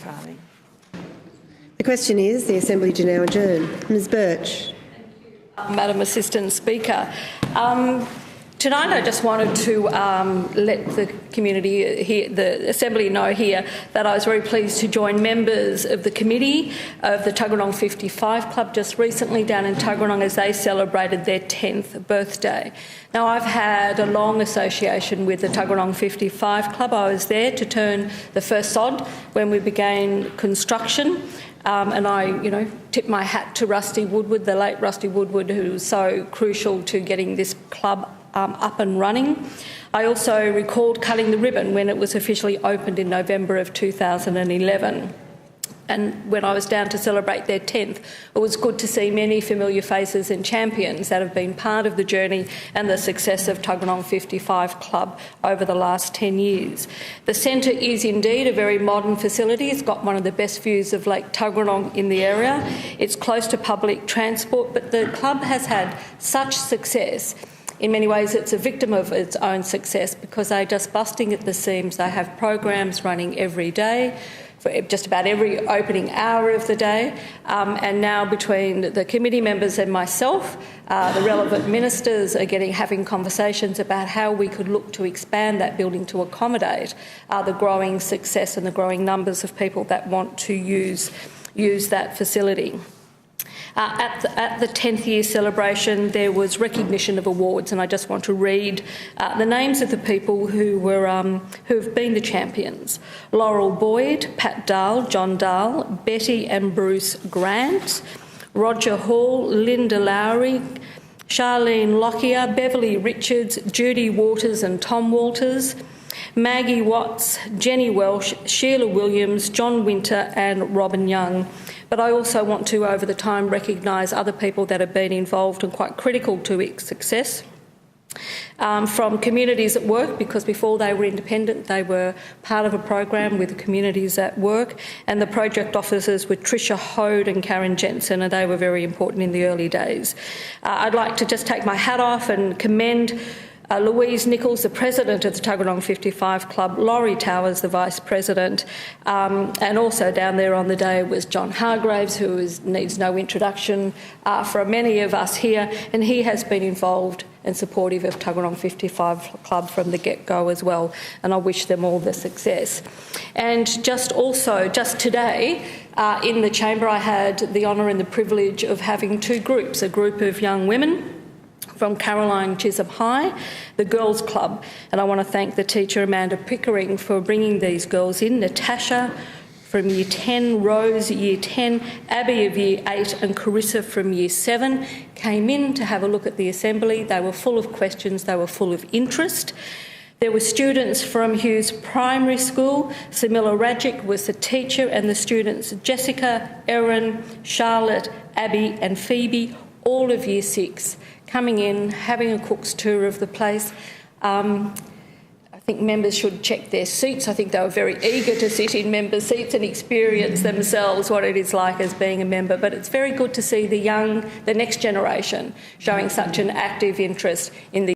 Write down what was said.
Farthing. The question is, the Assembly to now adjourn. Ms Birch. Madam Assistant Speaker. Tonight I just wanted to let the community here, the Assembly know here that I was very pleased to join members of the committee of the Tuggeranong 55 Club just recently down in Tuggeranong as they celebrated their 10th birthday. Now, I've had a long association with the Tuggeranong 55 Club. I was there to turn the first sod when we began construction. And I, tip my hat to Rusty Woodward, the late Rusty Woodward, who was so crucial to getting this club up and running. I also recalled cutting the ribbon when it was officially opened in November of 2011. And when I was down to celebrate their 10th, it was good to see many familiar faces and champions that have been part of the journey and the success of Tuggeranong 55 Club over the last 10 years. The centre is indeed a very modern facility. It's got one of the best views of Lake Tuggeranong in the area. It's close to public transport, but the club has had such success. In many ways, it's a victim of its own success because they're just busting at the seams. They have programs running every day, for just about every opening hour of the day. And now between the committee members and myself, the relevant ministers are having conversations about how we could look to expand that building to accommodate the growing success and the growing numbers of people that want to use that facility. At the 10th year celebration, there was recognition of awards, and I just want to read the names of the people who have been the champions: Laurel Boyd, Pat Dahl, John Dahl, Betty and Bruce Grant, Roger Hall, Linda Lowry, Charlene Lockyer, Beverly Richards, Judy Waters and Tom Walters, Maggie Watts, Jenny Welsh, Sheila Williams, John Winter and Robin Young. But I also want to, over the time, recognise other people that have been involved and quite critical to its success. From communities at work, because before they were independent, they were part of a program with the communities at work, and the project officers were Tricia Hode and Karen Jensen, and they were very important in the early days. I'd like to just take my hat off and commend Louise Nichols, the president of the Tuggeranong 55 Club, Laurie Towers, the vice president, and also down there on the day was John Hargraves, who needs no introduction for many of us here, and he has been involved and supportive of Tuggeranong 55 Club from the get-go as well, and I wish them all the success. And just today, in the chamber, I had the honour and the privilege of having two groups, a group of young women from Caroline Chisholm High, the Girls Club, and I want to thank the teacher Amanda Pickering for bringing these girls in. Natasha from Year 10, Rose Year 10, Abby of Year 8 and Carissa from Year 7 came in to have a look at the Assembly. They were full of questions, they were full of interest. There were students from Hughes Primary School. Samila Rajic was the teacher, and the students Jessica, Erin, Charlotte, Abby and Phoebe, all of Year 6, coming in, having a cook's tour of the place. I think members should check their seats. I think they were very eager to sit in member seats and experience themselves what it is like as being a member. But it's very good to see the next generation, showing such an active interest in the